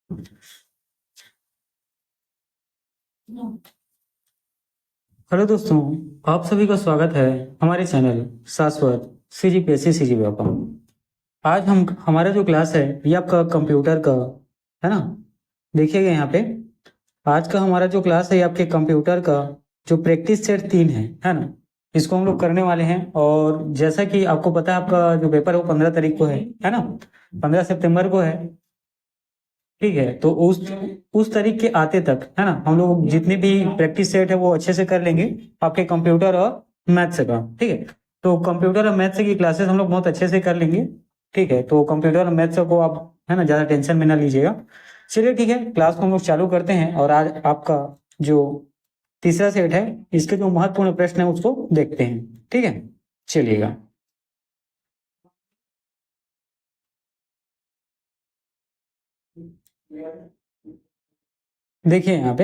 Hello दोस्तों, आप सभी का स्वागत है हमारे चैनल शाश्वत CGPSC CGव्यापम। आज हम हमारा जो क्लास है ये आपका कंप्यूटर का है ना। देखिएगा यहाँ पे आज का हमारा जो क्लास है ये आपके कंप्यूटर का जो प्रैक्टिस सेट 3 है ना। इसको हम लोग करने वाले हैं और जैसा कि आपको पता है आपका जो पेपर है वो 15 तारीख को है ना। 15 सितंबर को है। ठीक है, तो उस तारीख के आते तक है ना हम लोग जितने भी प्रैक्टिस सेट है वो अच्छे से कर लेंगे आपके कंप्यूटर और मैथ्स का। ठीक है, तो कंप्यूटर और मैथ्स की क्लासेस हम लोग बहुत अच्छे से कर लेंगे। ठीक है, तो कंप्यूटर और मैथ्स को आप है ना ज़्यादा टेंशन में ना लीजिएगा। चलिए ठीक है, क्लास को हम लोग चालू करते हैं और आज आपका जो तीसरा सेट है इसके जो महत्वपूर्ण प्रश्न है उसको देखते हैं। ठीक है, चलिएगा। देखिए यहाँ पे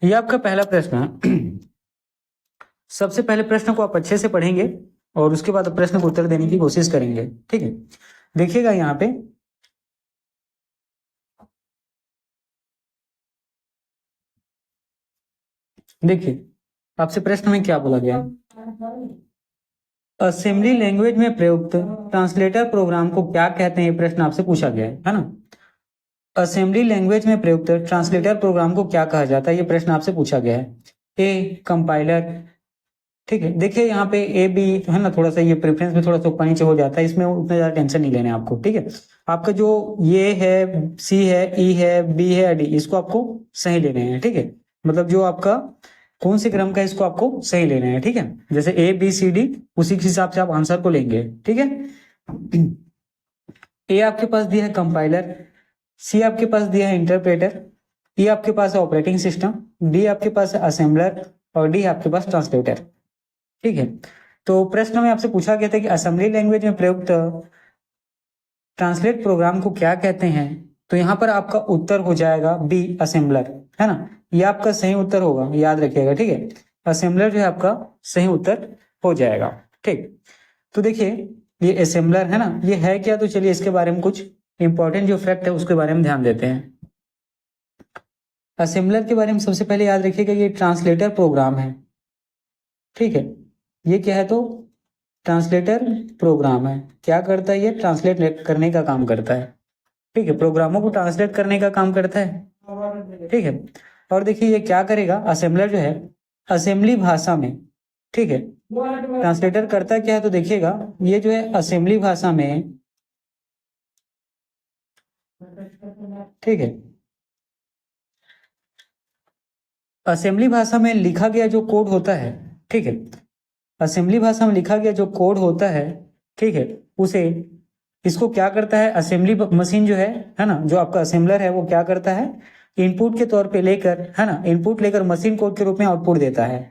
ये आपका पहला प्रश्न है। सबसे पहले प्रश्न को आप अच्छे से पढ़ेंगे और उसके बाद प्रश्न को उत्तर देने की कोशिश करेंगे। ठीक है, देखिएगा यहाँ पे देखिए आपसे प्रश्न में क्या बोला गया। असेंबली लैंग्वेज में प्रयुक्त ट्रांसलेटर प्रोग्राम को क्या कहते हैं, ये प्रश्न आपसे पूछा गया है ना। असेंबली लैंग्वेज में प्रयुक्त ट्रांसलेटर प्रोग्राम को क्या कहा जाता है, ये प्रश्न आपसे पूछा गया है। ए कंपाइलर। ठीक है, देखिए यहाँ पे ए बी है ना, थोड़ा सा ये प्रेफरेंस में थोड़ा सा ऊपर नीचे हो जाता है, इसमें उतना ज्यादा टेंशन नहीं लेना है आपको। ठीक है, आपका जो ये है सी है ई है बी है डी, इसको आपको सही लेने हैं। ठीक है, मतलब जो आपका कौन से क्रम का है इसको आपको सही लेना है। ठीक है, जैसे ए बी सी डी उसी के हिसाब से आप आंसर को लेंगे। ठीक है, ए आपके पास दिया है कंपाइलर, सी आपके पास दिया है इंटरप्रेटर, ई आपके पास है ऑपरेटिंग सिस्टम, डी आपके पास है असेंबलर और डी आपके पास ट्रांसलेटर। ठीक है, तो प्रश्न में आपसे पूछा गया था कि असेंबली लैंग्वेज में प्रयुक्त ट्रांसलेट प्रोग्राम को क्या कहते हैं, तो यहां पर आपका उत्तर हो जाएगा बी असेंबलर है ना। ये आपका सही उत्तर होगा, याद रखिएगा। ठीक है, असेंबलर जो है आपका सही उत्तर हो जाएगा। ठीक, तो देखिए ये असेंबलर है ना, ये है क्या, तो चलिए इसके बारे में कुछ इंपॉर्टेंट जो फैक्ट है उसके बारे में ध्यान देते हैं। असेंबलर के बारे में सबसे पहले याद रखिएगा ये ट्रांसलेटर प्रोग्राम है। ठीक है, ये क्या है, तो ट्रांसलेटर प्रोग्राम है। क्या करता है, ये ट्रांसलेट करने का काम करता है। ठीक है, प्रोग्रामों को ट्रांसलेट करने का काम करता है। ठीक है, और देखिए ये क्या करेगा, असेंबलर जो है असेंबली भाषा में। ठीक है, ट्रांसलेटर करता क्या है, तो देखिएगा ये जो है असेंबली भाषा में। ठीक है, असेंबली भाषा में लिखा गया जो कोड होता है। ठीक है, असेंबली भाषा में लिखा गया जो कोड होता है। ठीक है, उसे इसको क्या करता है, असेंबली मशीन जो है ना, जो आपका असेंबलर है वो क्या करता है, इनपुट के तौर पे लेकर है ना, इनपुट लेकर मशीन कोड के रूप में आउटपुट देता है।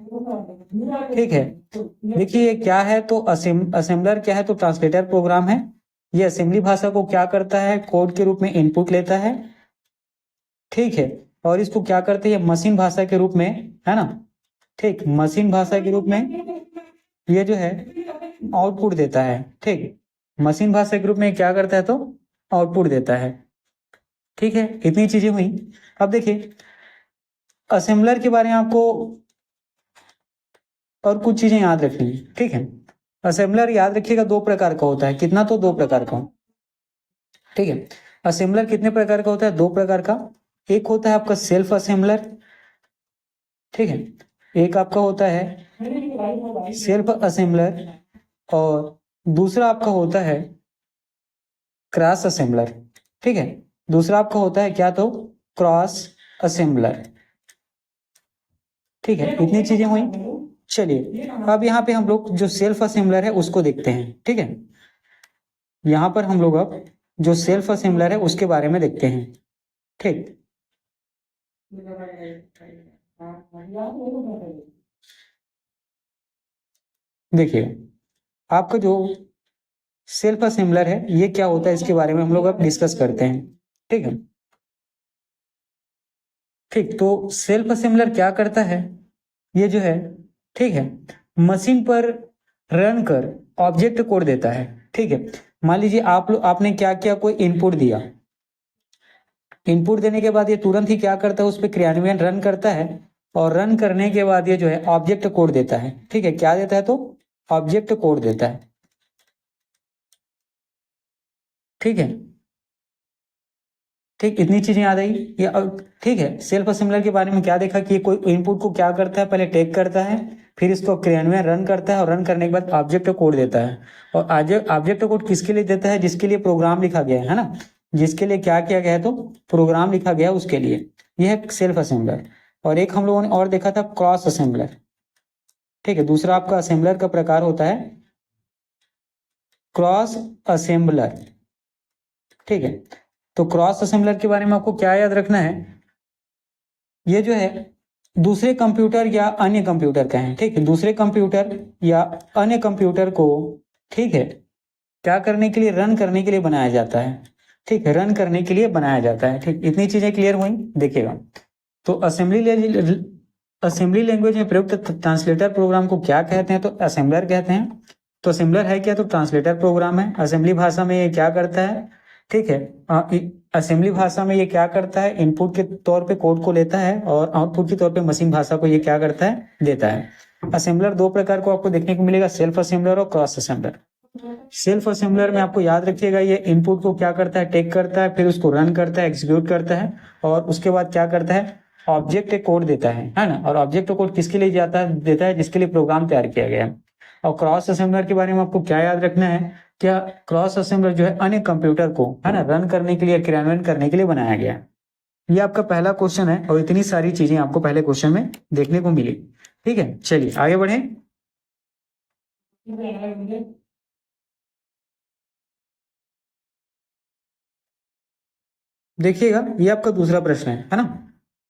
ठीक है, देखिए ये क्या है, तो असेंबलर क्या है, तो ट्रांसलेटर प्रोग्राम है। ये असेंबली भाषा को क्या करता है, कोड के रूप में इनपुट लेता है। ठीक है, और इसको क्या करते हैं, मशीन भाषा के रूप में है ना। ठीक, मशीन भाषा के रूप में ये जो है आउटपुट देता है। ठीक, मशीन भाषा के रूप में क्या करता है, तो आउटपुट देता है। ठीक है, इतनी चीजें हुई। अब देखिए असेंबलर के बारे में आपको और कुछ चीजें याद रखनी है। ठीक है, असेंबलर याद रखिएगा दो प्रकार का होता है, कितना, तो दो प्रकार का। ठीक है, असेंबलर कितने प्रकार का होता है, दो प्रकार का। एक होता है आपका सेल्फ असेंबलर। ठीक है, एक आपका होता है सेल्फ असेंबलर और दूसरा आपका होता है क्रॉस असेंबलर। ठीक है, दूसरा आपका होता है क्या, तो क्रॉस असेंबलर। ठीक है, इतनी चीजें हुई। चलिए अब यहाँ पे हम लोग जो सेल्फ असेंबलर है उसको देखते हैं। ठीक है, यहाँ पर हम लोग अब जो सेल्फ असेंबलर है उसके बारे में देखते हैं। ठीक, देखिए आपका जो सेल्फ असेंबलर है ये क्या होता है, इसके बारे में हम लोग अब डिस्कस करते हैं। ठीक है, ठीक, तो सेल्फ असेंबलर क्या करता है, ये जो है ठीक है मशीन पर रन कर ऑब्जेक्ट कोड देता है। ठीक है, मान लीजिए आपने क्या किया, कोई इनपुट दिया। इनपुट देने के बाद ये तुरंत ही क्या करता है, उस पर क्रियान्वयन रन करता है, और रन करने के बाद ये जो है ऑब्जेक्ट कोड देता है। ठीक है, क्या देता है, तो ऑब्जेक्ट कोड देता है। ठीक है, ठीक, इतनी चीजें याद आई ये। ठीक है, सेल्फ असेंबलर के बारे में क्या देखा कि कोई इनपुट को क्या करता है, पहले टेक करता है, फिर इसको क्रियान्वयन रन करता है, और रन करने के बाद ऑब्जेक्ट कोड देता है। और ऑब्जेक्ट कोड किसके लिए देता है, जिसके लिए प्रोग्राम लिखा गया है ना, जिसके लिए क्या किया गया है, तो प्रोग्राम लिखा गया है उसके लिए। यह है सेल्फ असेंबलर। और एक हम लोगों ने और देखा था क्रॉस असेंबलर। ठीक है, दूसरा आपका असेंबलर का प्रकार होता है क्रॉस असेंबलर। ठीक है, तो क्रॉस असेंबलर के बारे में आपको क्या याद रखना है, ये जो है दूसरे कंप्यूटर या अन्य कंप्यूटर का है। ठीक है, दूसरे कंप्यूटर या अन्य कंप्यूटर को, ठीक है, क्या करने के लिए, रन करने के लिए बनाया जाता है। ठीक है, रन करने के लिए बनाया जाता है। ठीक, इतनी चीजें क्लियर हुई। देखिएगा, तो असेंबली लैंग्वेज में प्रयुक्त ट्रांसलेटर प्रोग्राम को क्या कहते हैं, तो असेंबलर कहते हैं। तो असेंबलर है क्या, तो ट्रांसलेटर प्रोग्राम है। असेंबली भाषा में ये क्या करता है, ठीक है, असेंबली भाषा में ये क्या करता है, इनपुट के तौर पे कोड को लेता है, और आउटपुट के तौर पे मशीन भाषा को ये क्या करता है, देता है। असेंबलर दो प्रकार को आपको देखने को मिलेगा, सेल्फ असेंबलर और क्रॉस असेंबलर। सेल्फ असेंबलर में आपको याद रखिएगा, ये इनपुट को क्या करता है, टेक करता है, फिर उसको रन करता है, एग्जीक्यूट करता है, और उसके बाद क्या करता है, ऑब्जेक्ट कोड देता है ना। और ऑब्जेक्ट कोड किसके लिए जाता है, देता है, जिसके लिए प्रोग्राम तैयार किया गया है। और क्रॉस असेंबलर के बारे में आपको क्या याद रखना है, क्या क्रॉस असेंबलर जो है अन्य कंप्यूटर को, है ना, रन करने के लिए, क्रियान्वयन करने के लिए बनाया गया है। ये आपका पहला क्वेश्चन है, और इतनी सारी चीजें आपको पहले क्वेश्चन में देखने को मिली। ठीक है, चलिए आगे बढ़े। देखिएगा, ये आपका दूसरा प्रश्न है ना।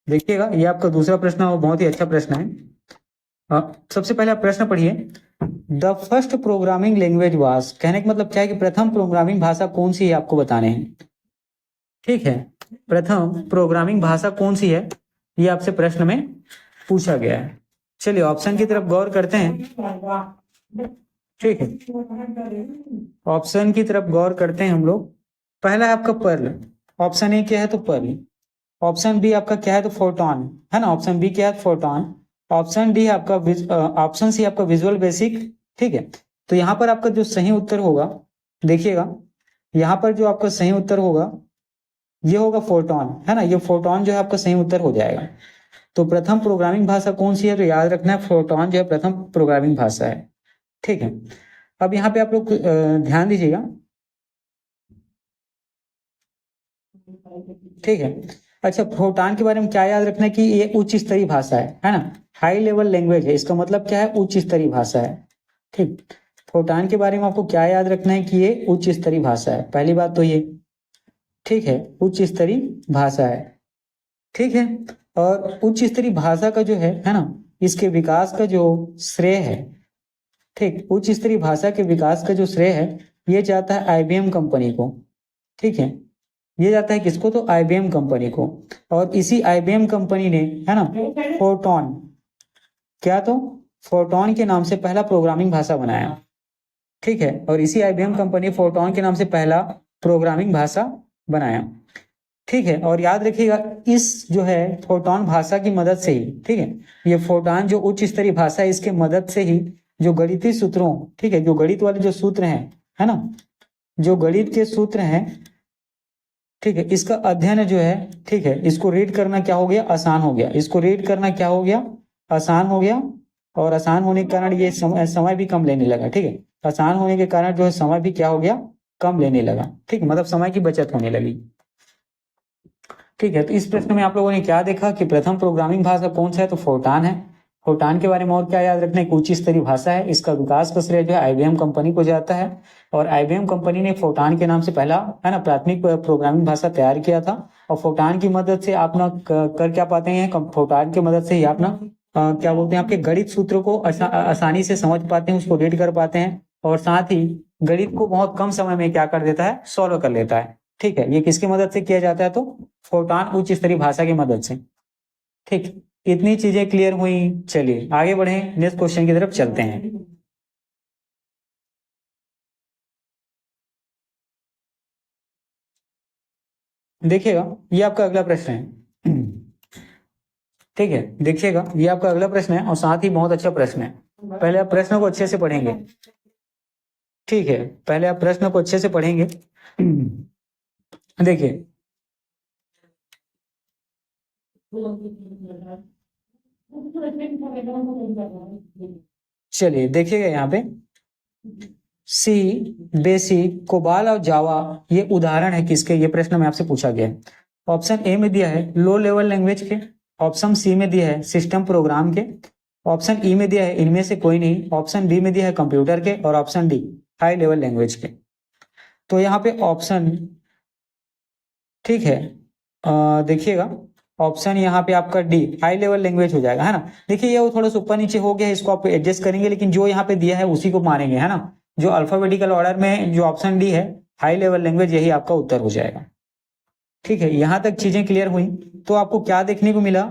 देखिएगा, ये आपका दूसरा प्रश्न है, और बहुत ही अच्छा प्रश्न है। सबसे पहले आप प्रश्न पढ़िए। The first programming language was, कहने का मतलब क्या है कि प्रथम प्रोग्रामिंग भाषा कौन सी है, आपको बताने हैं। ठीक है, प्रथम प्रोग्रामिंग भाषा कौन सी है, ये आपसे प्रश्न में पूछा गया है। चलिए ऑप्शन की तरफ गौर करते हैं। ठीक है, ऑप्शन की तरफ गौर करते हैं हम लोग। पहला है आपका पर्ल, ऑप्शन ए क्या है, तो पर्ल। ऑप्शन बी आपका क्या है, तो फोटॉन, है ना। ऑप्शन बी क्या है, फोटॉन। ऑप्शन डी आपका ऑप्शन सी आपका विजुअल बेसिक। ठीक है, तो यहाँ पर आपका जो सही उत्तर होगा, देखिएगा, यहाँ पर जो आपका सही उत्तर होगा, ये होगा फोटॉन, है ना। ये फोटॉन जो है आपका सही उत्तर हो जाएगा। तो प्रथम प्रोग्रामिंग भाषा कौन सी है, तो याद रखना है फोटॉन जो है प्रथम प्रोग्रामिंग भाषा है। ठीक है, अब यहाँ पे आप लोग ध्यान दीजिएगा। ठीक है, अच्छा, फोटान के बारे में क्या याद रखना है कि ये उच्च स्तरीय भाषा है ना। हाई लेवल लैंग्वेज है, इसका मतलब क्या है, उच्च स्तरीय भाषा है। ठीक, फोटान के बारे में आपको क्या याद रखना है कि ये उच्च स्तरीय भाषा है, पहली बात तो ये। ठीक है, उच्च स्तरीय भाषा है। ठीक है, और उच्च स्तरीय भाषा का जो है ना, इसके विकास का जो श्रेय है, ठीक, उच्च स्तरीय भाषा के विकास का जो श्रेय है, ये जाता है आईबीएम कंपनी को। ठीक है, ये जाता है किसको, तो आईबीएम कंपनी को। और इसी आईबीएम कंपनी ने, है ना, फोटॉन, क्या, तो फोटॉन के नाम से पहला प्रोग्रामिंग भाषा बनाया। ठीक है, और इसी आईबीएम कंपनी फोटॉन के नाम से पहला प्रोग्रामिंग भाषा बनाया। ठीक है, और याद रखिएगा, इस जो है फोटॉन भाषा की मदद से ही, ठीक है, ये फोटॉन जो उच्च स्तरीय भाषा है, इसके मदद से ही जो गणितीय सूत्रों, ठीक है, जो गणित वाले जो सूत्र हैं, है ना, जो गणित के सूत्र हैं, ठीक है, इसका अध्ययन जो है, ठीक है, इसको रीड करना क्या हो गया, आसान हो गया। इसको रीड करना क्या हो गया, आसान हो गया। और आसान होने के कारण ये समय भी कम लेने लगा। ठीक है, आसान होने के कारण जो है समय भी क्या हो गया, कम लेने लगा। ठीक है, मतलब समय की बचत होने लगी। ठीक है, तो इस प्रश्न में आप लोगों ने क्या देखा कि प्रथम प्रोग्रामिंग भाषा कौन सा है, तो फोर्टान है। फोर्टान के बारे में और क्या याद रखना है, उच्च स्तरीय भाषा है। इसका विकास का श्रेय जो है आईबीएम कंपनी को जाता है। और आईबीएम कंपनी ने फोर्टान के नाम से पहला, है ना, प्राथमिक प्रोग्रामिंग भाषा तैयार किया था। और फोर्टान की मदद से आप ना कर क्या पाते हैं, फोर्टान की मदद से ही आप ना क्या बोलते हैं, आपके गणित सूत्रों को आसानी से समझ पाते हैं, उसको रीड कर पाते हैं। और साथ ही गणित को बहुत कम समय में क्या कर देता है, सॉल्व कर लेता है। ठीक है, ये किसकी मदद से किया जाता है, तो फोर्टान उच्च स्तरीय भाषा की मदद से। ठीक, इतनी चीजें क्लियर हुई। चलिए आगे बढ़े, नेक्स्ट क्वेश्चन की तरफ चलते हैं। देखिएगा ये आपका अगला प्रश्न है। ठीक है, देखिएगा ये आपका अगला प्रश्न है और साथ ही बहुत अच्छा प्रश्न है। पहले आप प्रश्न को अच्छे से पढ़ेंगे। ठीक है, पहले आप प्रश्न को अच्छे से पढ़ेंगे। देखिए, चलिए देखिएगा यहाँ पे सी, बेसिक, कोबाल और जावा ये उदाहरण है किसके, ये प्रश्न में आपसे पूछा गया है। ऑप्शन ए में दिया है लो लेवल लैंग्वेज के, ऑप्शन सी में दिया है सिस्टम प्रोग्राम के, ऑप्शन ई में दिया है इनमें से कोई नहीं, ऑप्शन बी में दिया है कंप्यूटर के और option D high level language के। तो यहाँ पे ऑप्शन, ठीक है, देखिएगा ऑप्शन यहाँ पे आपका डी हाई लेवल लैंग्वेज हो जाएगा, है ना। देखिए ये वो थोड़ा सा ऊपर नीचे हो गया है, इसको आप एडजस्ट करेंगे, लेकिन जो यहाँ पे दिया है उसी को मानेंगे, है ना। जो अल्फाबेटिकल ऑर्डर में जो ऑप्शन डी है हाई लेवल लैंग्वेज, यही आपका उत्तर हो जाएगा। ठीक है, यहां तक चीजें क्लियर हुई। तो आपको क्या देखने को मिला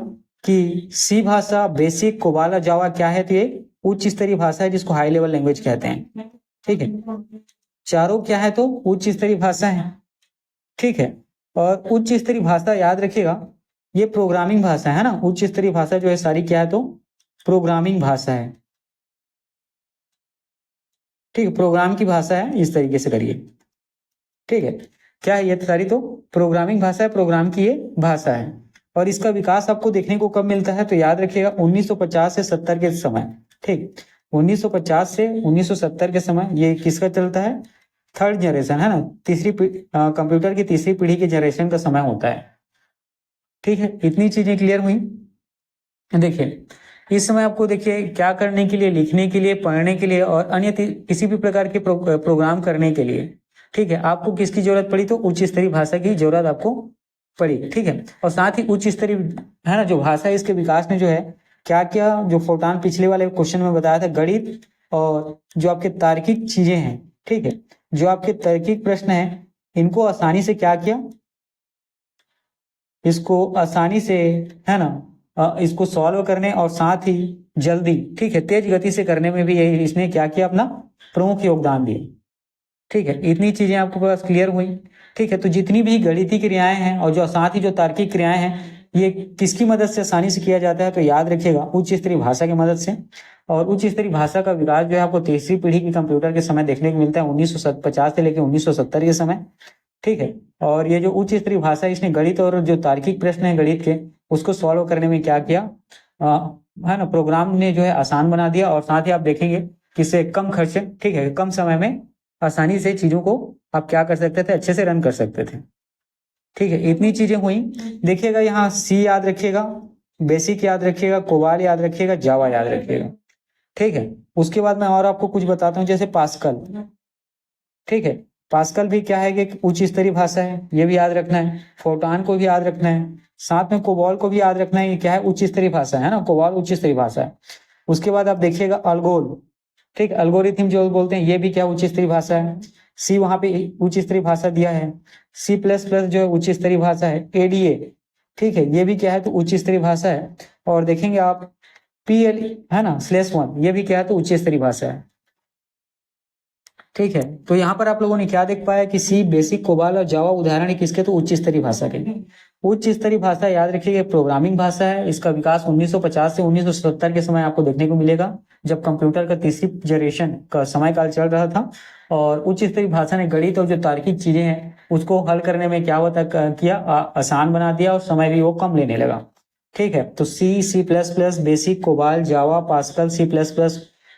कि सी भाषा, बेसिक, कोबाला, जावा क्या है, तो ये उच्च स्तरीय भाषा है जिसको हाई लेवल लैंग्वेज कहते हैं। ठीक है, चारों क्या है तो उच्च स्तरीय भाषा है। ठीक है, और उच्च स्तरीय भाषा याद रखिएगा ये प्रोग्रामिंग भाषा है ना। उच्च स्तरीय भाषा जो है सारी क्या है तो प्रोग्रामिंग भाषा है। ठीक है, प्रोग्राम की भाषा है, इस तरीके से करिए। ठीक है, क्या है ये सारी तो प्रोग्रामिंग भाषा है, प्रोग्राम की ये भाषा है। और इसका विकास आपको देखने को कब मिलता है तो याद रखिएगा 1950 से 70 के समय। ठीक, 1950 से 1970 के समय ये किसका चलता है, थर्ड जनरेशन, है ना, कंप्यूटर की तीसरी पीढ़ी के जनरेशन का समय होता है। ठीक है, इतनी चीजें क्लियर हुई। देखिए इस समय आपको देखिए क्या करने के लिए, लिखने के लिए, पढ़ने के लिए और अन्य किसी भी प्रकार के प्रोग्राम करने के लिए, ठीक है, आपको किसकी जरूरत पड़ी तो उच्च स्तरीय भाषा की जरूरत आपको पड़ी। ठीक है, और साथ ही उच्च स्तरीय, है ना, जो भाषा है इसके विकास में जो है क्या क्या, जो फोटान पिछले वाले क्वेश्चन में बताया था, गणित और जो आपके तार्किक चीजें हैं, ठीक है, जो आपके तार्किक प्रश्न है, इनको आसानी से क्या किया, इसको आसानी से, है ना, इसको सॉल्व करने और साथ ही जल्दी, ठीक है, तेज गति से करने में भी यही इसने क्या किया, अपना प्रमुख योगदान दिया। ठीक है, इतनी चीजें आपको पास क्लियर हुई। ठीक है, तो जितनी भी गणितीय क्रियाएं हैं और जो साथ ही जो तार्किक क्रियाएं हैं, ये किसकी मदद से आसानी से किया जाता है तो याद रखिएगा उच्च स्तरीय भाषा की मदद से। और उच्च स्तरीय भाषा का विकास जो है आपको तीसरी पीढ़ी की कंप्यूटर के समय देखने को मिलता है 1950 से लेकर 1970 के समय। ठीक है, और ये जो उच्च स्तरीय भाषा है इसने गणित और जो तार्किक प्रश्न है गणित के, उसको सॉल्व करने में क्या किया, है ना, प्रोग्राम ने जो है आसान बना दिया। और साथ ही आप देखेंगे कि इससे कम खर्च, ठीक है, कम समय में आसानी से चीजों को आप क्या कर सकते थे, अच्छे से रन कर सकते थे। ठीक है, इतनी चीजें हुई। देखिएगा यहाँ सी याद रखिएगा, बेसिक याद रखिएगा, कोबाल याद रखिएगा, जावा याद रखिएगा। ठीक है, उसके बाद मैं और आपको कुछ बताता हूँ, जैसे पास्कल। ठीक है, पास्कल भी क्या है कि उच्च स्तरीय भाषा है, ये भी याद रखना है। फोर्टान को भी याद रखना है, साथ में कोबाल को भी याद रखना है, ये क्या है, उच्च स्तरीय भाषा है ना, कोबाल उच्च स्तरीय भाषा है। उसके बाद आप देखिएगा अल्गोल, ठीक, एल्गोरिथम जो बोलते हैं, ये भी क्या उच्च स्तरीय भाषा है। सी वहां पे उच्च स्तरीय भाषा दिया है। सी प्लस प्लस जो है उच्च स्तरीय भाषा है। एडीए, ठीक है, ये भी क्या है तो उच्च स्तरीय भाषा है। और देखेंगे आप पीएल, है ना, /1, ये भी क्या है तो उच्च स्तरीय भाषा है। ठीक है, तो यहाँ पर आप लोगों ने क्या देख पाया कि सी, बेसिक, कोबाल और जावा उदाहरण है किसके तो उच्च स्तरीय भाषा के। उच्च स्तरीय भाषा याद रखिए प्रोग्रामिंग भाषा है। इसका विकास 1950 से 1970 के समय आपको देखने को मिलेगा, जब कंप्यूटर का तीसरी जनरेशन का समय काल चल रहा था। और उच्च स्तरीय भाषा ने गणित और जो तार्किक चीजें हैं उसको हल करने में क्या होता किया, आसान बना दिया और समय भी वो कम लेने लगा। ठीक है, तो सी, C++, बेसिक, कोबाल, जावा, पास्कल, C++,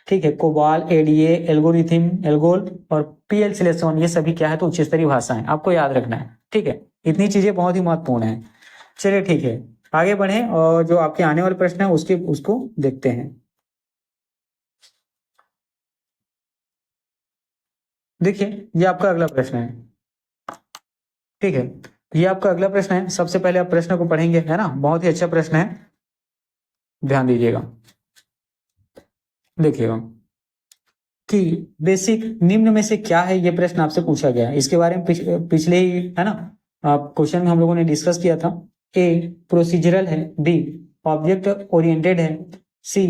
ठीक है, कोबाल, एडीए, एल्गोरिथम, एल्गोल और PL/1, ये सभी क्या है तो उच्च स्तरीय भाषा है, आपको याद रखना है। ठीक है, इतनी चीजें बहुत ही महत्वपूर्ण है। चलिए ठीक है, आगे बढ़े और जो आपके आने वाले प्रश्न है उसको देखते हैं। देखिए ये आपका अगला प्रश्न है। ठीक है, ये आपका अगला प्रश्न है। सबसे पहले आप प्रश्न को पढ़ेंगे, है ना, बहुत ही अच्छा प्रश्न है, ध्यान दीजिएगा। देखिएगा कि बेसिक निम्न में से क्या है, ये प्रश्न आपसे पूछा गया है। इसके बारे में पिछले ही, है ना, क्वेश्चन में हम लोगों ने डिस्कस किया था। ए प्रोसीजरल है, बी ऑब्जेक्ट ओरिएंटेड है, सी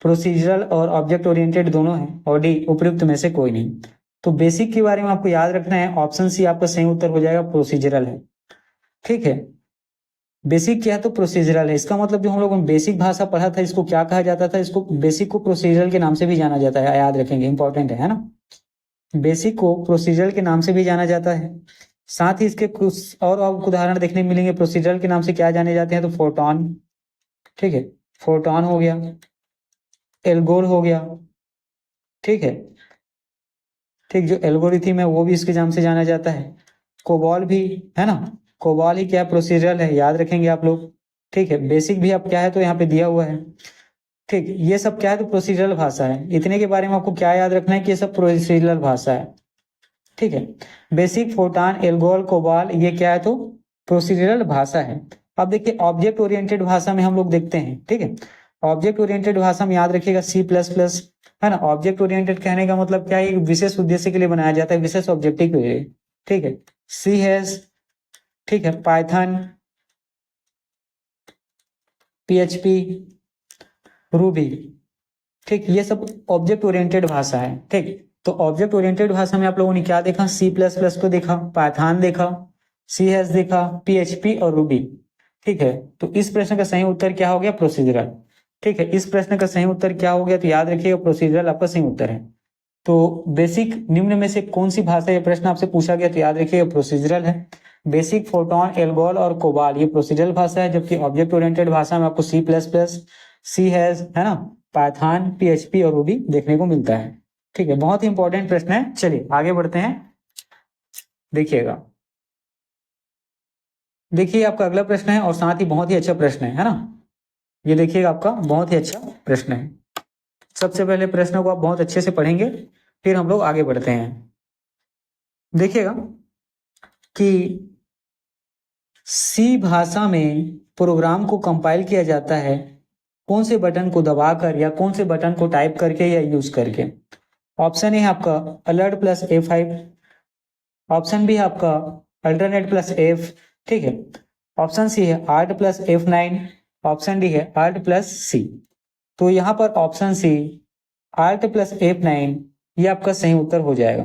प्रोसीजरल और ऑब्जेक्ट ओरिएंटेड दोनों है, और डी उपयुक्त में से कोई नहीं। तो बेसिक के बारे में आपको याद रखना है, ऑप्शन सी आपका सही उत्तर हो जाएगा, प्रोसीजरल है। ठीक है। बेसिक क्या है तो प्रोसीजरल है, इसका मतलब जो हम लोगों ने बेसिक भाषा पढ़ा था इसको क्या कहा जाता था, इसको बेसिक को प्रोसीजरल के नाम से भी जाना जाता है, याद रखेंगे, इंपॉर्टेंट है ना। बेसिक को प्रोसीजरल के नाम से भी जाना जाता है। साथ ही इसके कुछ और उदाहरण देखने मिलेंगे प्रोसीजरल के नाम से क्या जाने जाते हैं, तो फोटॉन, ठीक है, फोटॉन हो गया, एल्गोर हो गया, ठीक है, ठीक, जो एल्गोरिथम है वो भी इसके नाम से जाना जाता है। कोबॉल भी है ना, कोबॉल ही क्या प्रोसीजरल है, याद रखेंगे आप लोग, ठीक है। बेसिक भी अब क्या है तो यहाँ पे दिया हुआ है, ठीक। ये सब क्या है तो प्रोसीजरल भाषा है, इतने के बारे में आपको क्या याद रखना है कि ये सब प्रोसीजरल भाषा है, ठीक है। बेसिक, फोटान, एल्गोल, कोबाल, ये क्या है तो प्रोसीजरल भाषा है। अब देखिए ऑब्जेक्ट ओरिएंटेड भाषा में हम लोग देखते हैं, ठीक है। ऑब्जेक्ट ओरिएंटेड भाषा में याद रखिएगा C++, है ना। ऑब्जेक्ट ओरिएंटेड कहने का मतलब क्या है, एक विशेष उद्देश्य के लिए बनाया जाता है, विशेष ऑब्जेक्टिव के लिए, ठीक है। सी हैश, ठीक है, पाइथन, PHP, रूबी, ठीक, ये सब ऑब्जेक्ट ओरिएंटेड भाषा है, ठीक। तो ऑब्जेक्ट ओरिएंटेड भाषा में आप लोगों ने क्या देखा, C++ को देखा, पाइथन देखा, सी हैश देखा, PHP और रूबी, ठीक है। तो इस प्रश्न का सही उत्तर क्या हो गया, प्रोसीजरल, ठीक है। इस प्रश्न का सही उत्तर क्या हो गया, तो याद रखिएगा प्रोसीजरल आपका सही उत्तर है। तो बेसिक निम्न में से कौन सी भाषा, ये प्रश्न आपसे पूछा गया, तो याद रखिएगा प्रोसीजरल है। बेसिक, फोटॉन, एल्गोल और कोबाल ये प्रोसीजरल भाषा है, जबकि ऑब्जेक्ट ओरिएंटेड भाषा में आपको C++, सी हैश, है ना, पाइथन, PHP और रूबी देखने को मिलता है, ठीक है। बहुत ही इंपॉर्टेंट प्रश्न है। चलिए आगे बढ़ते हैं, देखिएगा, देखिए आपका अगला प्रश्न है और साथ ही बहुत ही अच्छा प्रश्न है ना। ये देखिएगा आपका बहुत ही अच्छा प्रश्न है। सबसे पहले प्रश्न को आप बहुत अच्छे से पढ़ेंगे, फिर हम लोग आगे बढ़ते हैं। देखिएगा कि सी भाषा में प्रोग्राम को कंपाइल किया जाता है कौन से बटन को दबाकर या कौन से बटन को टाइप करके या यूज करके। ऑप्शन ए है आपका alert plus A5, option B है आपका अल्टरनेट प्लस F, ठीक है। ऑप्शन सी है art plus F9, option D है आर्ट प्लस C। तो यहाँ पर option C art plus F9 ये आपका सही उत्तर हो जाएगा,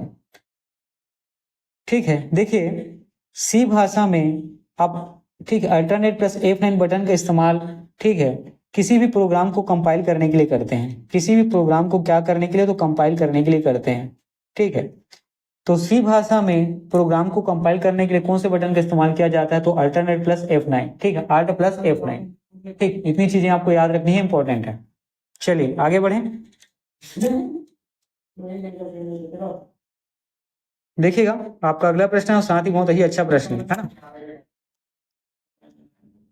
ठीक है। देखिए सी भाषा में आप, ठीक है, अल्टरनेट प्लस F9 बटन का इस्तेमाल, ठीक है, किसी भी प्रोग्राम को कंपाइल करने के लिए करते हैं, किसी भी प्रोग्राम को क्या करने के लिए तो कंपाइल करने के लिए करते हैं, ठीक है। तो सी भाषा में प्रोग्राम को कंपाइल करने के लिए कौन से बटन का इस्तेमाल किया जाता है, तो अल्टरनेट प्लस F9, ठीक है, आर्ट प्लस F9, ठीक। इतनी चीजें आपको याद रखनी है, इंपॉर्टेंट है। चलिए आगे बढ़े, देखिएगा आपका अगला प्रश्न है और साथ ही बहुत ही अच्छा प्रश्न है ना।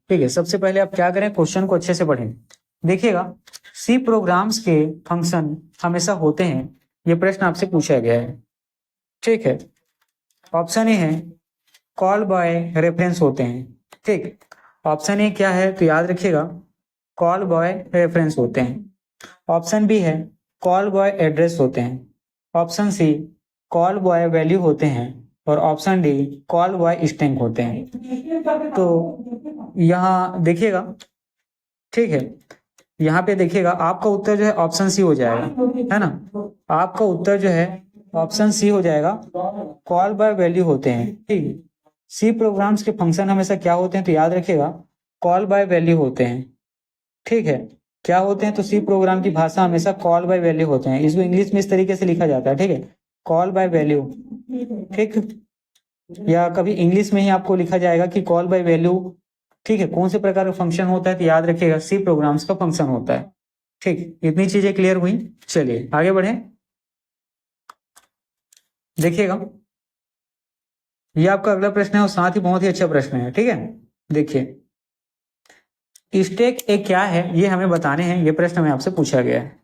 ठीक है, सबसे पहले आप क्या करें, क्वेश्चन को अच्छे से पढ़ें। देखिएगा सी प्रोग्राम्स के फंक्शन हमेशा होते हैं, ये प्रश्न आपसे पूछा गया है, ठीक है। ऑप्शन ए है कॉल बाय रेफरेंस होते हैं, ठीक। ऑप्शन ए क्या है तो याद रखिएगा कॉल बाय रेफरेंस होते हैं। ऑप्शन बी है कॉल बाय एड्रेस होते हैं। Option C call by value होते हैं और option D call by string होते हैं। तो यहाँ देखिएगा, ठीक है, यहाँ पे देखिएगा आपका उत्तर जो है ऑप्शन सी हो जाएगा, है ना। आपका उत्तर जो है ऑप्शन सी हो जाएगा, कॉल बाय वैल्यू होते हैं, ठीक। सी प्रोग्राम्स के फंक्शन हमेशा क्या होते हैं तो याद रखिएगा कॉल बाय वैल्यू होते हैं, ठीक है। क्या होते हैं तो सी प्रोग्राम की भाषा हमेशा कॉल बाय वैल्यू होते हैं, इसको इंग्लिश में इस तरीके से लिखा जाता है, ठीक है, कॉल बाय वैल्यू, ठीक। या कभी इंग्लिश में ही आपको लिखा जाएगा कि कॉल बाय वैल्यू, ठीक है। कौन से प्रकार का फंक्शन होता है तो याद रखिएगा सी प्रोग्राम्स का फंक्शन होता है, ठीक। इतनी चीजें क्लियर हुई, चलिए आगे बढ़े। देखिएगा ये आपका अगला प्रश्न है और साथ ही बहुत ही अच्छा प्रश्न है, ठीक है। देखिए स्टैक ए क्या है ये हमें बताने हैं, ये प्रश्न हमें आपसे पूछा गया है।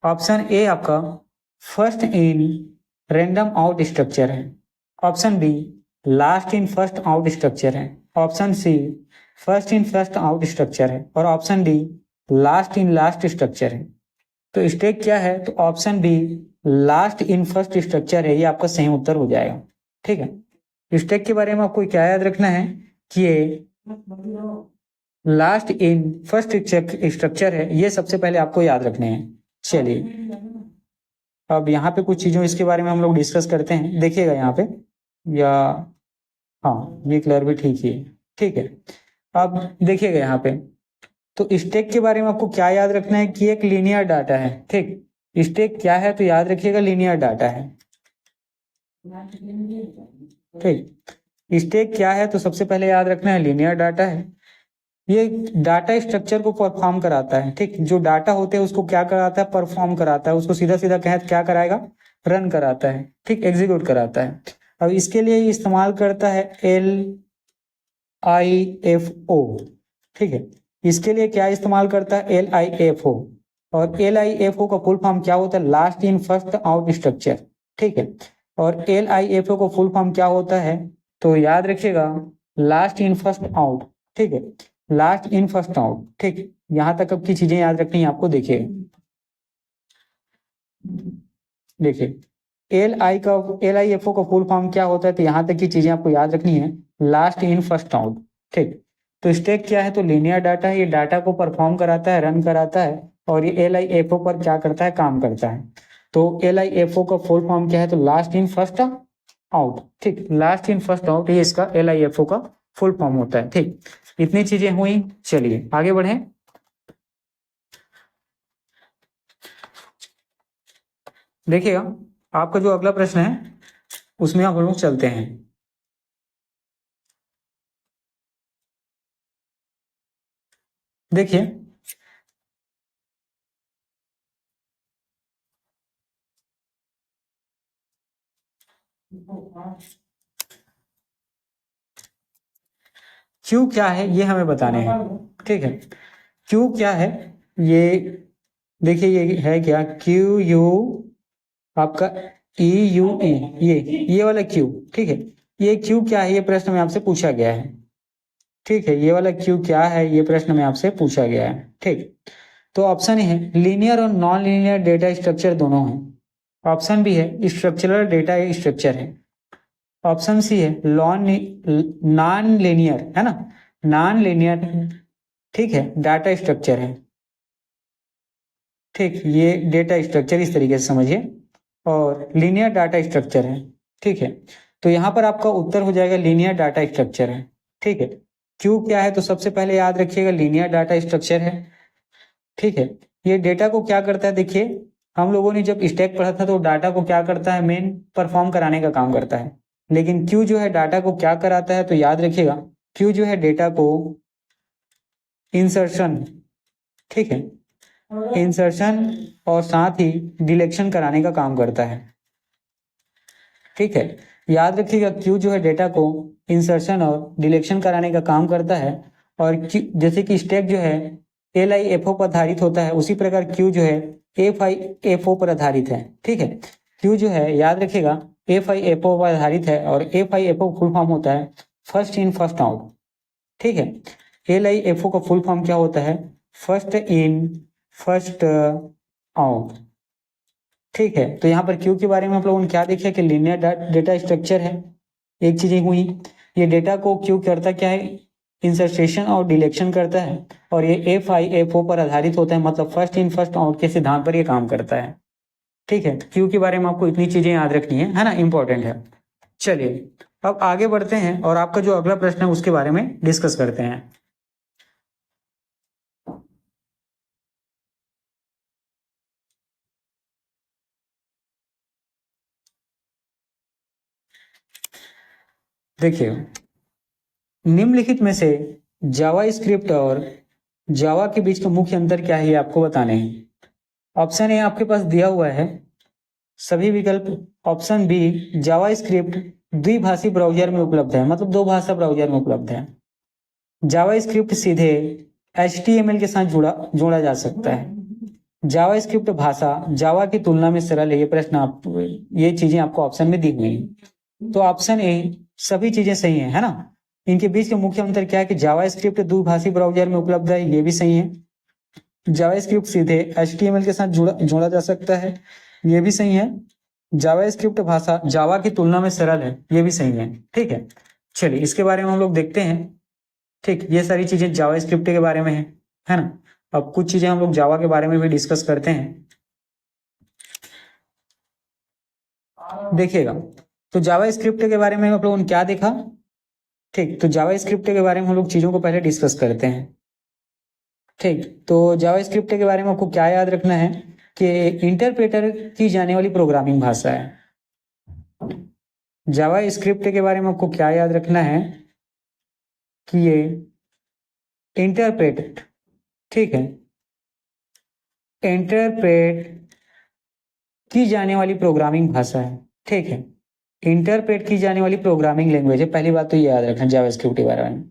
ऑप्शन ए आपका first in random out structure है। Option B last in first out structure है। Option C first in first out structure है और option D last in last structure है। तो स्टैक क्या है तो option B last in first structure है, ये आपका सही उत्तर हो जाएगा, ठीक है। स्टैक के बारे में आपको क्या याद रखना है कि ये लास्ट इन फर्स्ट स्ट्रक्चर है, ये सबसे पहले आपको याद रखने हैं। चलिए अब यहाँ पे कुछ चीजों इसके बारे में हम लोग डिस्कस करते हैं, देखिएगा यहाँ पे, या हाँ ये कलर भी ठीक ही है, ठीक है। अब देखिएगा यहाँ पे, तो स्टैक के बारे में आपको क्या याद रखना है कि एक लीनियर डाटा है। ठीक, स्टैक क्या है तो याद रखिएगा लीनियर डाटा है। ठीक, स्टैक क्या है तो सबसे पहले याद रखना है लीनियर डाटा है। ये डाटा स्ट्रक्चर को परफॉर्म कराता है। ठीक, जो डाटा होते हैं उसको क्या कराता है, परफॉर्म कराता है, उसको सीधा सीधा कहे क्या कराएगा, रन कराता है। ठीक, एग्जीक्यूट कराता है। अब इसके लिए इस्तेमाल करता है LIFO। ठीक है, इसके लिए क्या इस्तेमाल करता है, LIFO। और LIFO का फुल फॉर्म क्या होता है, last in first out structure. ठीक है, और LIFO का फुल फॉर्म क्या होता है तो याद रखिएगा, लास्ट इन फर्स्ट आउट। ठीक है, लास्ट इन फर्स्ट आउट। ठीक, यहां तक अब की चीजें याद रखनी है आपको। देखिए देखिए LIFO का फुल फॉर्म क्या होता है तो यहां तक की चीजें आपको याद रखनी है, लास्ट इन फर्स्ट आउट। ठीक, तो स्टैक क्या है तो लीनियर डाटा है, ये डाटा को परफॉर्म कराता है, रन कराता है, और ये LIFO पर क्या करता है, काम करता है। तो LIFO का फुल फॉर्म क्या है तो लास्ट इन फर्स्ट आउट। ठीक, लास्ट इन फर्स्ट आउट ये इसका LIFO का फुल फॉर्म होता है। ठीक, इतनी चीजें हुई, चलिए आगे बढ़े। देखिएगा, आपका जो अगला प्रश्न है उसमें हम लोग चलते हैं। देखिए, क्यू क्या है ये हमें बताने हैं। ठीक है, क्यू क्या है ये, देखिए ये है क्या, क्यू यू आपका EUE, ये वाला क्यू। ठीक है, ये क्यू क्या है, ये प्रश्न में आपसे पूछा गया है। ठीक है, ये वाला क्यू क्या है, ये प्रश्न में आपसे पूछा गया है। ठीक, तो ऑप्शन है लीनियर और नॉन लीनियर डेटा स्ट्रक्चर दोनों है। ऑप्शन बी है स्ट्रक्चरल डेटा स्ट्रक्चर है। ऑप्शन सी है नॉन लीनियर, है ना, नॉन लीनियर, ठीक है, डाटा स्ट्रक्चर है। ठीक, ये डेटा स्ट्रक्चर इस तरीके से समझिए, और लीनियर डाटा स्ट्रक्चर है। ठीक है, तो यहां पर आपका उत्तर हो जाएगा लीनियर डाटा स्ट्रक्चर है। ठीक है, क्यों क्या है तो सबसे पहले याद रखिएगा लीनियर डाटा स्ट्रक्चर है। ठीक है, ये डेटा को क्या करता है, देखिए हम लोगों ने जब स्टैक पढ़ा था तो डाटा को क्या करता है, मेन परफॉर्म कराने का काम करता है। लेकिन क्यू जो है डाटा को क्या कराता है तो याद रखिएगा, क्यू जो है डेटा को इंसर्शन, ठीक है, इंसर्शन और साथ ही डिलेक्शन कराने का काम करता है। ठीक है, याद रखिएगा क्यू जो है डेटा को इंसर्शन और डिलेक्शन कराने का काम करता है। और जैसे कि स्टैक जो है LIFO पर आधारित होता है, उसी प्रकार क्यू जो है FIFO पर आधारित है। ठीक है, क्यू जो है याद रखिएगा FIFO पर आधारित है, और FIFO फुल फॉर्म होता है फर्स्ट इन फर्स्ट आउट। ठीक है, LIFO का फुल फॉर्म क्या होता है, फर्स्ट इन फर्स्ट आउट। ठीक है, तो यहाँ पर क्यू के बारे में आप लोगों ने क्या देखा कि लीनियर डेटा स्ट्रक्चर है। एक चीज हुई, ये डेटा को क्यू करता क्या है, इंसर्शन और डिलेक्शन करता है, और ये FIFO पर आधारित होता है, मतलब फर्स्ट इन फर्स्ट आउट के सिद्धांत पर ये काम करता है। ठीक है, क्यू के बारे में आपको इतनी चीजें याद रखनी है ना, इंपॉर्टेंट है। चलिए अब आगे बढ़ते हैं और आपका जो अगला प्रश्न है उसके बारे में डिस्कस करते हैं। देखिए, निम्नलिखित में से जावा स्क्रिप्ट और जावा के बीच का मुख्य अंतर क्या है ये आपको बताने हैं। ऑप्शन ए आपके पास दिया हुआ है सभी विकल्प। ऑप्शन बी, जावा स्क्रिप्ट द्विभाषी ब्राउजर में उपलब्ध है, मतलब दो भाषा ब्राउजर में उपलब्ध है। जावा स्क्रिप्ट सीधे HTML के साथ जोड़ा जा सकता है। जावा स्क्रिप्ट भाषा जावा की तुलना में सरल है। ये प्रश्न आप, ये चीजें आपको ऑप्शन में दी हुई हैं। तो ऑप्शन ए सभी चीजें सही है ना। इनके बीच का मुख्य अंतर क्या है कि जावा स्क्रिप्ट द्विभाषी ब्राउजर में उपलब्ध है, ये भी सही है। जावा स्क्रिप्ट सीधे HTML के साथ जोड़ा जा सकता है, ये भी सही है। जावा स्क्रिप्ट भाषा जावा की तुलना में सरल है, ये भी सही है। ठीक है, चलिए इसके बारे में हम लोग देखते हैं। ठीक, ये सारी चीजें जावा स्क्रिप्ट के बारे में है ना। अब कुछ चीजें हम लोग जावा के बारे में भी डिस्कस करते हैं। देखिएगा, तो जावा स्क्रिप्ट के बारे में आप लोगों ने क्या देखा, ठीक, तो जावा स्क्रिप्ट के बारे में हम लोग चीज़ों को पहले डिस्कस करते हैं। ठीक, तो जावा स्क्रिप्ट के बारे में आपको क्या याद रखना है कि इंटरप्रेटर की जाने वाली प्रोग्रामिंग भाषा है। जावा स्क्रिप्ट के बारे में आपको क्या याद रखना है कि ये इंटरप्रेट, ठीक है, इंटरप्रेट की जाने वाली प्रोग्रामिंग भाषा है। ठीक है, इंटरप्रेट की जाने वाली प्रोग्रामिंग लैंग्वेज है। पहली बात तो ये याद रखना जावा स्क्रिप्ट के बारे में।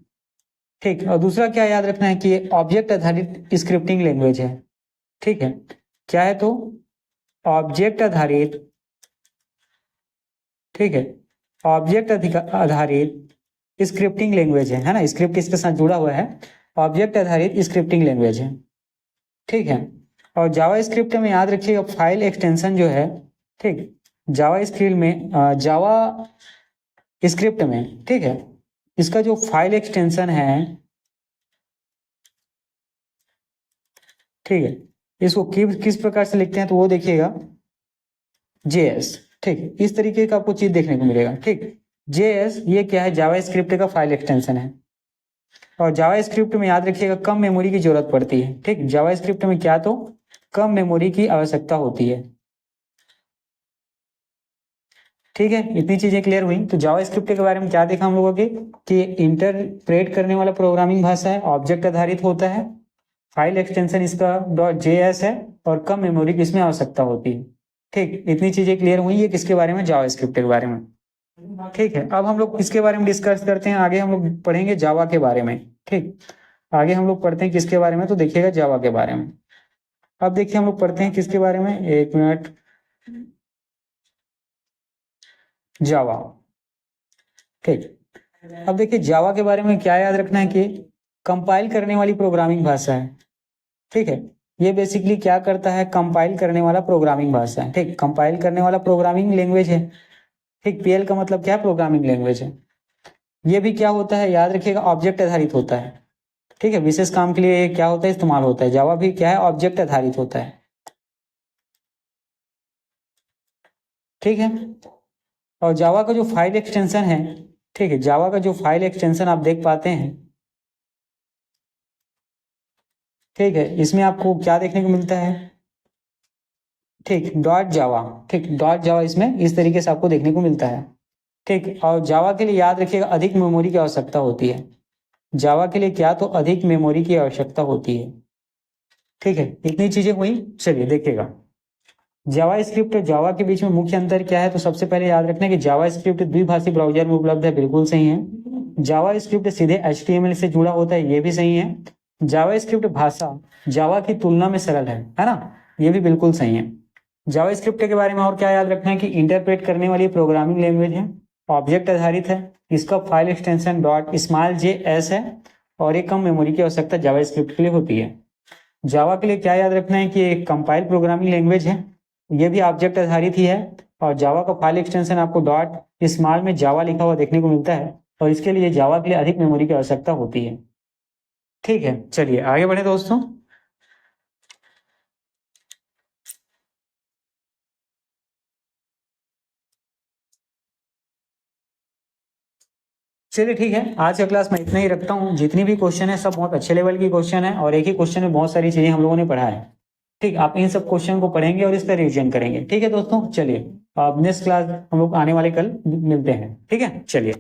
ठीक, और दूसरा क्या याद रखना है कि ये ऑब्जेक्ट आधारित स्क्रिप्टिंग लैंग्वेज है। ठीक है, क्या है तो ऑब्जेक्ट आधारित, ठीक है, ऑब्जेक्ट आधारित स्क्रिप्टिंग लैंग्वेज है ना। स्क्रिप्ट इसके साथ जुड़ा हुआ है, ऑब्जेक्ट आधारित स्क्रिप्टिंग लैंग्वेज है। ठीक है, और जावा स्क्रिप्ट में याद रखिएगा फाइल एक्सटेंशन जो है, ठीक, जावा स्क्रिप्ट में जावा स्क्रिप्ट में, ठीक है, इसका जो फाइल एक्सटेंशन है, ठीक है, इसको किस प्रकार से लिखते हैं तो वो देखिएगा JS। ठीक, इस तरीके का आपको चीज देखने को मिलेगा। ठीक, JS ये क्या है, जावा स्क्रिप्ट का फाइल एक्सटेंशन है। और जावा स्क्रिप्ट में याद रखिएगा कम मेमोरी की जरूरत पड़ती है। ठीक, जावा स्क्रिप्ट में क्या तो कम मेमोरी की आवश्यकता होती है। ठीक है, इतनी चीजें क्लियर हुई। तो जावा स्क्रिप्ट के बारे में क्या देखा हम लोगों के कि इंटरप्रेट करने वाला प्रोग्रामिंग भाषा है, ऑब्जेक्ट आधारित होता है, फाइल एक्सटेंशन इसका .js है और कम मेमोरी की इसमें आवश्यकता होती है। ठीक, इतनी चीजें क्लियर हुई है किसके बारे में, जावा स्क्रिप्ट के बारे में। ठीक है, अब हम लोग किसके बारे में डिस्कस करते हैं, आगे हम लोग पढ़ेंगे जावा के बारे में। ठीक, आगे हम लोग पढ़ते हैं किसके बारे में तो देखिएगा जावा के बारे में। अब देखिए हम लोग पढ़ते हैं किसके बारे में, एक मिनट, जावा। ठीक, अब देखिए जावा के बारे में क्या याद रखना है कि कंपाइल करने वाली प्रोग्रामिंग भाषा है। ठीक है, ये बेसिकली क्या करता है, कंपाइल करने वाला प्रोग्रामिंग भाषा है। ठीक, कंपाइल करने वाला प्रोग्रामिंग लैंग्वेज है। ठीक, PL का मतलब क्या है, प्रोग्रामिंग लैंग्वेज है। ये भी क्या होता है याद रखिएगा, ऑब्जेक्ट आधारित होता है। ठीक है, विशेष काम के लिए क्या होता है, इस्तेमाल होता है। जावा भी क्या है, ऑब्जेक्ट आधारित होता है। ठीक है, और जावा का जो फाइल एक्सटेंशन है, ठीक है, जावा का जो फाइल एक्सटेंशन आप देख पाते हैं, ठीक है, इसमें आपको क्या देखने को मिलता है, ठीक, डॉट जावा। ठीक, डॉट जावा इसमें इस तरीके से आपको देखने को मिलता है। ठीक, और जावा के लिए याद रखिएगा अधिक मेमोरी की आवश्यकता होती है। जावा के लिए क्या तो अधिक मेमोरी की आवश्यकता होती है। ठीक है, इतनी चीजें हुई। चलिए देखिएगा जावा स्क्रिप्ट और जावा के बीच में मुख्य अंतर क्या है। तो सबसे पहले याद रखना कि जावा स्क्रिप्ट द्विभाषी ब्राउजर में उपलब्ध है, बिल्कुल सही है। जावा स्क्रिप्ट सीधे HTML से जुड़ा होता है, ये भी सही है। जावा स्क्रिप्ट भाषा जावा की तुलना में सरल है ना, ये भी बिल्कुल सही है। जावा स्क्रिप्ट के बारे में और क्या याद रखना है कि इंटरप्रेट करने वाली प्रोग्रामिंग लैंग्वेज है, ऑब्जेक्ट आधारित है, इसका फाइल एक्सटेंशन .js है और एक कम मेमोरी की आवश्यकता जावा स्क्रिप्ट के लिए होती है। जावा के लिए क्या याद रखना है कि एक कंपाइल प्रोग्रामिंग लैंग्वेज है, ये भी ऑब्जेक्ट आधारित ही है। और जावा का फाइल एक्सटेंशन आपको .small में जावा लिखा हुआ देखने को मिलता है और इसके लिए जावा के लिए अधिक मेमोरी की आवश्यकता होती है। ठीक है, चलिए आगे बढ़े दोस्तों। चलिए ठीक है, आज का क्लास मैं इतना ही रखता हूँ। जितनी भी क्वेश्चन है सब बहुत अच्छे लेवल की क्वेश्चन है और एक ही क्वेश्चन में बहुत सारी चीजें हम लोगों ने पढ़ा है। ठीक, आप इन सब क्वेश्चन को पढ़ेंगे और इसका रिवीजन करेंगे। ठीक है दोस्तों, चलिए अब नेक्स्ट क्लास हम लोग आने वाले कल मिलते हैं। ठीक है, चलिए।